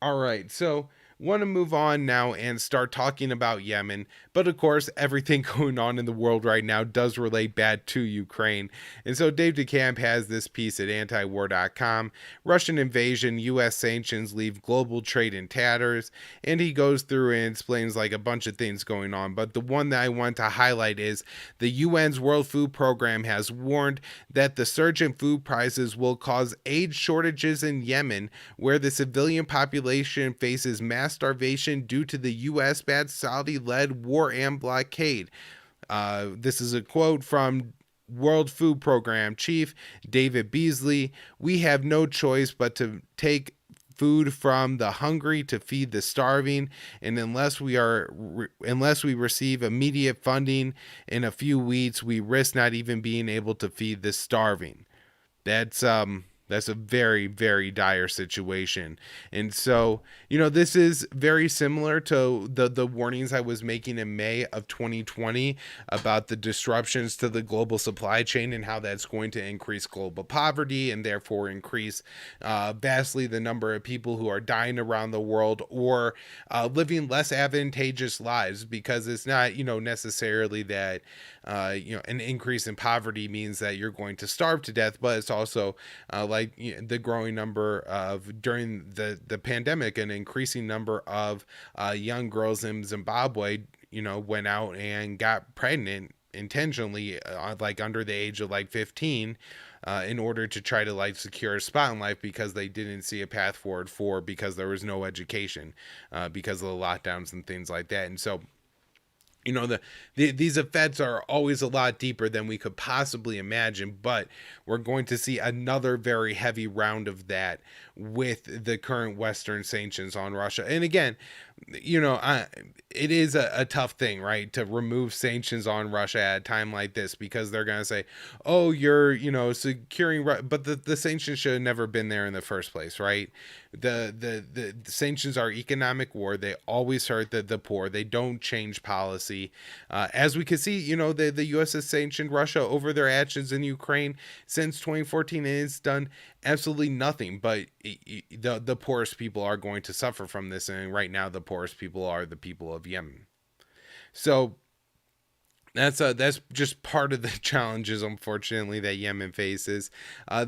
All right, so want to move on now and start talking about Yemen. But of course, everything going on in the world right now does relate bad to Ukraine. And so Dave DeCamp has this piece at antiwar.com. Russian invasion, US sanctions leave global trade in tatters. And he goes through and explains like a bunch of things going on. But the one that I want to highlight is the UN's World Food Program has warned that the surge in food prices will cause aid shortages in Yemen, where the civilian population faces mass starvation due to the U.S. backed Saudi-led war and blockade. This is a quote from World Food Program Chief David Beasley. We have no choice but to take food from the hungry to feed the starving, and unless we receive immediate funding in a few weeks, we risk not even being able to feed the starving. That's a very, very dire situation. And so, this is very similar to the warnings I was making in May of 2020 about the disruptions to the global supply chain and how that's going to increase global poverty and therefore increase vastly the number of people who are dying around the world or living less advantageous lives, because it's not, necessarily that, an increase in poverty means that you're going to starve to death, but it's also the growing number of, during the pandemic, an increasing number of young girls in Zimbabwe, went out and got pregnant intentionally, under the age of 15, in order to try to secure a spot in life, because they didn't see a path forward because there was no education, because of the lockdowns and things like that. And so, these effects are always a lot deeper than we could possibly imagine, but we're going to see another very heavy round of that with the current Western sanctions on Russia. And again, it is a tough thing, right, to remove sanctions on Russia at a time like this, because they're going to say, oh, you're, securing, but the sanctions should have never been there in the first place, right? The sanctions are economic war. They always hurt the poor. They don't change policy. As we can see, the U.S. has sanctioned Russia over their actions in Ukraine since 2014, and it's done absolutely nothing. But the poorest people are going to suffer from this, and right now the poorest people are the people of Yemen. So that's just part of the challenges, unfortunately, that Yemen faces.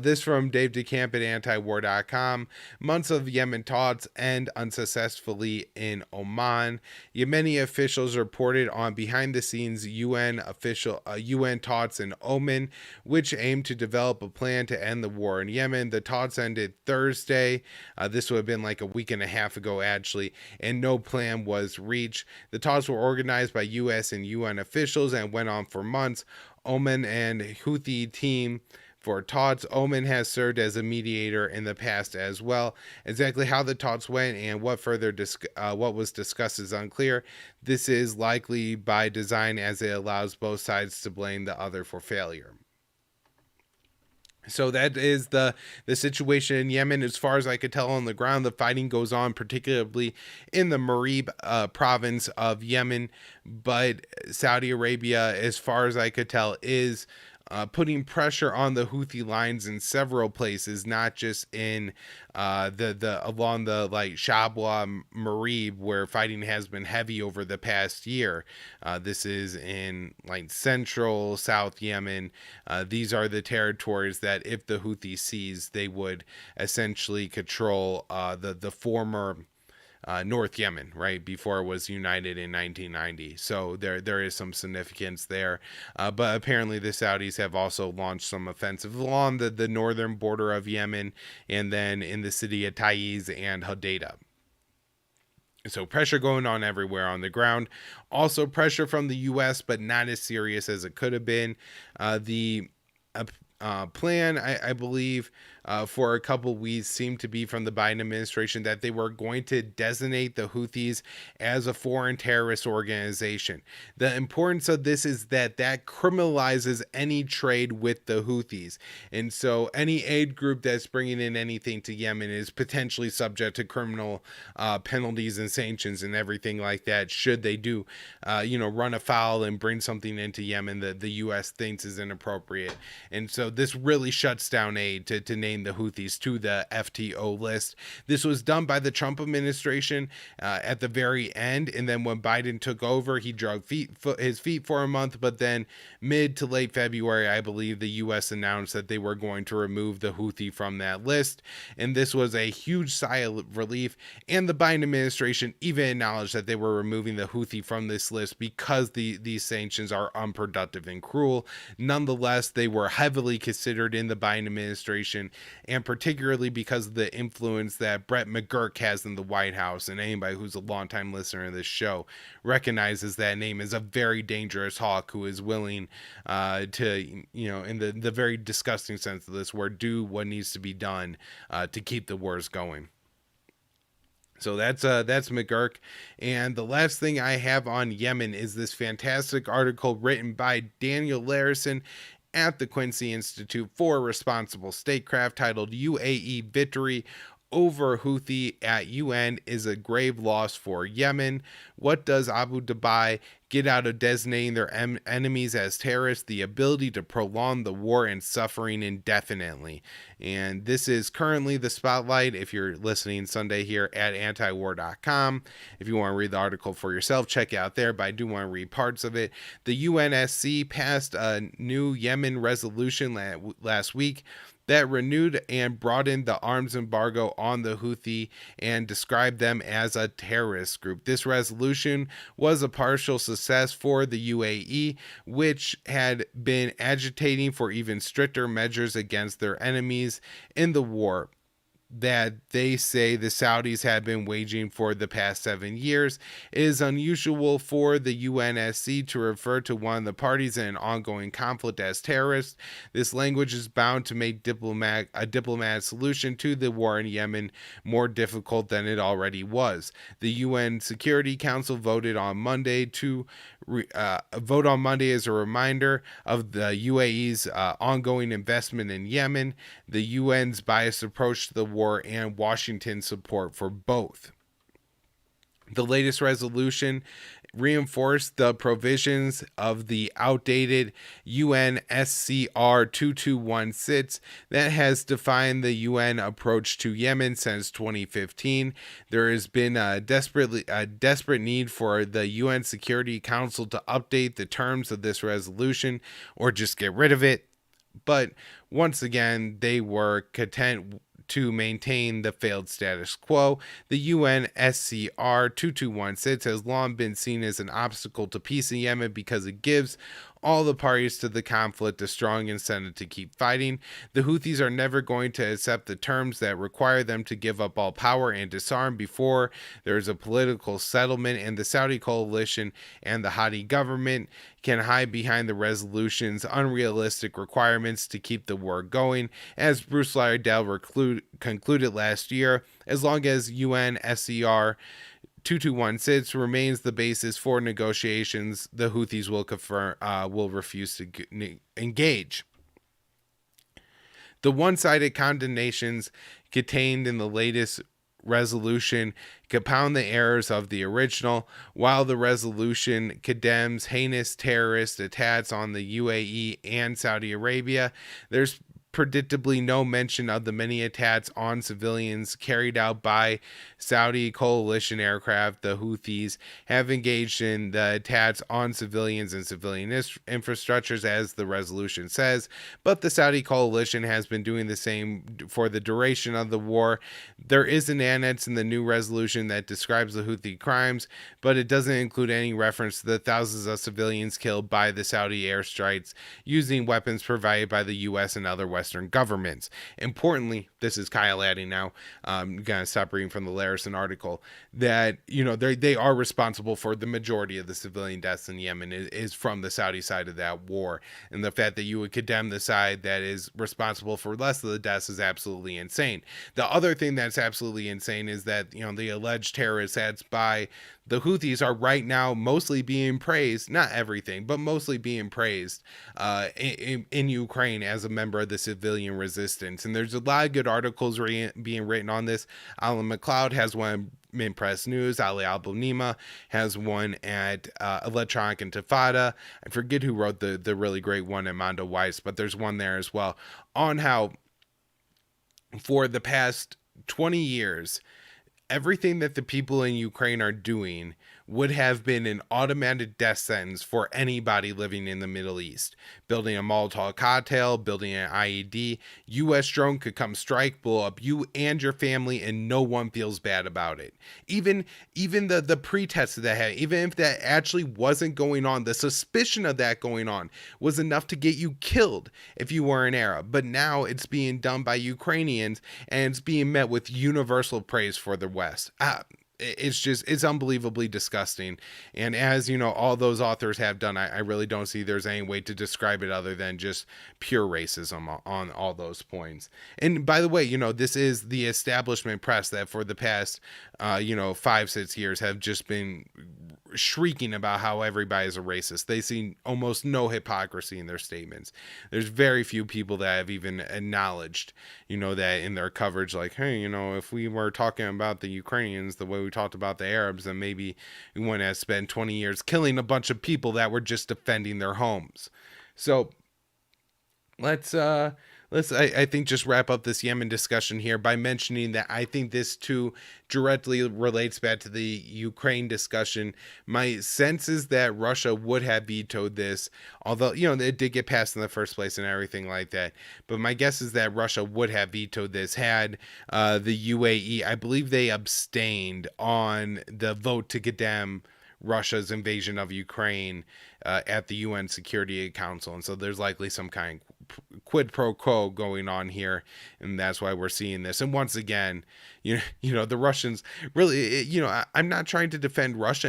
This from Dave DeCamp at antiwar.com. Months of Yemen talks end unsuccessfully in Oman. Yemeni officials reported on behind-the-scenes UN talks in Oman, which aim to develop a plan to end the war in Yemen. The talks ended Thursday. This would have been a week and a half ago, actually, and no plan was reached. The talks were organized by U.S. and UN officials and went on for months. Oman and Houthi team for talks. Oman has served as a mediator in the past as well. Exactly how the talks went and what was discussed is unclear. This is likely by design, as it allows both sides to blame the other for failure. So that is the situation in Yemen. As far as I could tell on the ground, the fighting goes on, particularly in the Marib province of Yemen. But Saudi Arabia, as far as I could tell, is putting pressure on the Houthi lines in several places, not just in the along the Shabwa Marib, where fighting has been heavy over the past year. This is in central South Yemen. These are the territories that, if the Houthi seize, they would essentially control the former North Yemen, right, before it was united in 1990. So there is some significance there. But apparently the Saudis have also launched some offensive along the northern border of Yemen, and then in the city of Taiz and Hodeidah. So pressure going on everywhere on the ground. Also pressure from the U.S., but not as serious as it could have been. The plan, I believe, for a couple weeks seemed to be from the Biden administration that they were going to designate the Houthis as a foreign terrorist organization. The importance of this is that criminalizes any trade with the Houthis. And so any aid group that's bringing in anything to Yemen is potentially subject to criminal penalties and sanctions and everything like that, should they do, run afoul and bring something into Yemen that the U.S. thinks is inappropriate. And so this really shuts down aid to name the Houthis to the FTO list. This was done by the Trump administration at the very end, and then when Biden took over, he drug his feet for a month, but then mid to late February, I believe, the U.S. announced that they were going to remove the Houthi from that list, and this was a huge sigh of relief, and the Biden administration even acknowledged that they were removing the Houthi from this list because these sanctions are unproductive and cruel. Nonetheless, they were heavily considered in the Biden administration, and particularly because of the influence that Brett McGurk has in the White House, and anybody who's a longtime listener of this show recognizes that name as a very dangerous hawk who is willing to, in the very disgusting sense of this word, do what needs to be done to keep the wars going. So that's McGurk. And the last thing I have on Yemen is this fantastic article written by Daniel Larison at the Quincy Institute for Responsible Statecraft titled UAE Victory over Houthi at UN is a grave loss for Yemen. What does Abu Dhabi get out of designating their enemies as terrorists? The ability to prolong the war and suffering indefinitely. And this is currently the spotlight if you're listening Sunday here at antiwar.com. If you want to read the article for yourself, check it out there, but I do want to read parts of it. The UNSC passed a new Yemen resolution last week that renewed and broadened the arms embargo on the Houthi and described them as a terrorist group. This resolution was a partial success for the UAE, which had been agitating for even stricter measures against their enemies in the war that they say the Saudis have been waging for the past 7 years. It is unusual for the UNSC to refer to one of the parties in an ongoing conflict as terrorists. This language is bound to make a diplomatic solution to the war in Yemen more difficult than it already was. The UN Security Council voted on Monday as a reminder of the UAE's ongoing investment in Yemen, the UN's biased approach to the war, and Washington's support for both. The latest resolution reinforced the provisions of the outdated UNSCR 2216 that has defined the UN approach to Yemen since 2015. There has been a desperate need for the UN Security Council to update the terms of this resolution or just get rid of it. But once again, they were content to maintain the failed status quo. The UNSCR 2216 has long been seen as an obstacle to peace in Yemen because it gives all the parties to the conflict a strong incentive to keep fighting. The Houthis are never going to accept the terms that require them to give up all power and disarm before there is a political settlement, and the Saudi coalition and the Hadi government can hide behind the resolution's unrealistic requirements to keep the war going. As Bruce Lydell concluded last year, as long as UNSCR 2216 remains the basis for negotiations, the Houthis will refuse to engage. The one-sided condemnations contained in the latest resolution compound the errors of the original. While the resolution condemns heinous terrorist attacks on the UAE and Saudi Arabia, there's predictably no mention of the many attacks on civilians carried out by Saudi coalition aircraft. The Houthis have engaged in the attacks on civilians and civilian infrastructures, as the resolution says, but the Saudi coalition has been doing the same for the duration of the war. There is an annex in the new resolution that describes the Houthi crimes, but it doesn't include any reference to the thousands of civilians killed by the Saudi airstrikes using weapons provided by the U.S. and other Western governments. Importantly, this is Kyle adding now, I'm going to stop reading from the Larison article, that, they are responsible for the majority of the civilian deaths in Yemen is from the Saudi side of that war. And the fact that you would condemn the side that is responsible for less of the deaths is absolutely insane. The other thing that's absolutely insane is that, the alleged terrorist acts by the Houthis are right now mostly being praised, not everything, but mostly being praised in Ukraine as a member of the civilian resistance. And there's a lot of good articles being written on this. Alan McLeod has one in Press News. Ali Abunimah has one at Electronic Intifada. I forget who wrote the really great one at Mondo Weiss, but there's one there as well on how for the past 20 years, everything that the people in Ukraine are doing would have been an automatic death sentence for anybody living in the Middle East. Building a Molotov cocktail, building an IED, U.S. drone could come strike, blow up you and your family, and no one feels bad about it. Even the pretext of that, even if that actually wasn't going on, the suspicion of that going on was enough to get you killed if you were an Arab. But now it's being done by Ukrainians, and it's being met with universal praise for the West. It's unbelievably disgusting. And as you know, all those authors have done, I really don't see there's any way to describe it other than just pure racism on all those points. And by the way, this is the establishment press that for the past 5-6 years have just been shrieking about how everybody is a racist. They see almost no hypocrisy in their statements. There's very few people that have even acknowledged, that in their coverage, like, hey, if we were talking about the Ukrainians the way we talked about the Arabs, then maybe we wouldn't have spent 20 years killing a bunch of people that were just defending their homes. So let's I think just wrap up this Yemen discussion here by mentioning that I think this too directly relates back to the Ukraine discussion. My sense is that Russia would have vetoed this, although it did get passed in the first place and everything like that. But my guess is that Russia would have vetoed this had the UAE, I believe they abstained on the vote to condemn Russia's invasion of Ukraine at the UN Security Council. And so there's likely some kind of quid pro quo going on here, and that's why we're seeing this. And once again, the Russians really, I'm not trying to defend Russia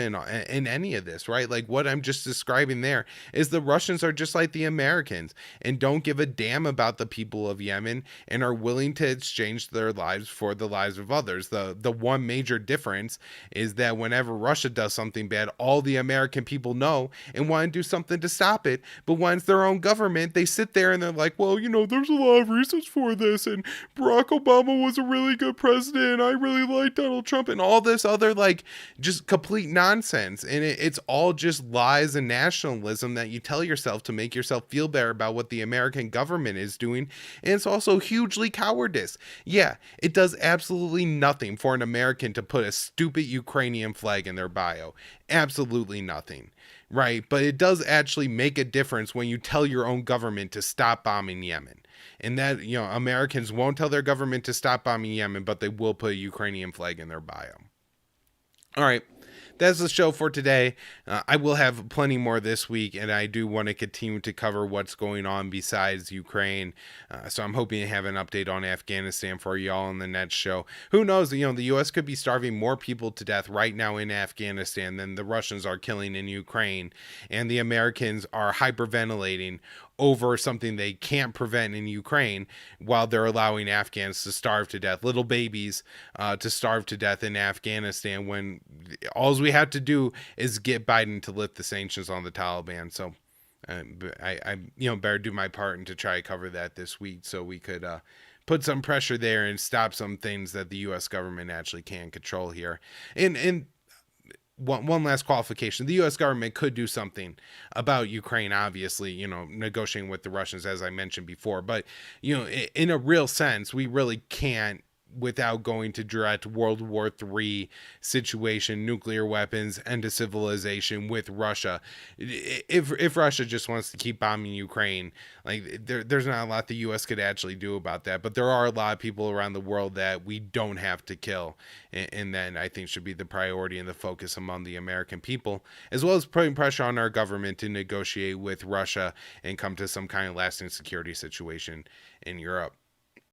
in any of this, right? Like what I'm just describing there is the Russians are just like the Americans and don't give a damn about the people of Yemen and are willing to exchange their lives for the lives of others. The one major difference is that whenever Russia does something bad, all the American people know and want to do something to stop it. But when it's their own government, they sit there and they're like, well, there's a lot of reasons for this, and Barack Obama was a really good president. I really like Donald Trump, and all this other just complete nonsense. And it's all just lies and nationalism that you tell yourself to make yourself feel better about what the American government is doing. And it's also hugely cowardice. Yeah, it does absolutely nothing for an American to put a stupid Ukrainian flag in their bio. Absolutely nothing. Right, but it does actually make a difference when you tell your own government to stop bombing Yemen. And that, Americans won't tell their government to stop bombing Yemen, but they will put a Ukrainian flag in their bio. All right, that's the show for today. I will have plenty more this week, and I do want to continue to cover what's going on besides Ukraine. So I'm hoping to have an update on Afghanistan for y'all in the next show. Who knows? The U.S. could be starving more people to death right now in Afghanistan than the Russians are killing in Ukraine, and the Americans are hyperventilating over something they can't prevent in Ukraine while they're allowing Afghans to starve to death, little babies to starve to death in Afghanistan, when all we have to do is get Biden to lift the sanctions on the Taliban. So I better do my part and to try to cover that this week so we could put some pressure there and stop some things that the U.S. government actually can control here. And one last qualification. The U.S. government could do something about Ukraine, obviously, negotiating with the Russians, as I mentioned before. But, in a real sense, we really can't without going to direct World War III situation, nuclear weapons, end of civilization with Russia. If Russia just wants to keep bombing Ukraine, there's not a lot the U.S. could actually do about that. But there are a lot of people around the world that we don't have to kill, and then I think should be the priority and the focus among the American people, as well as putting pressure on our government to negotiate with Russia and come to some kind of lasting security situation in Europe.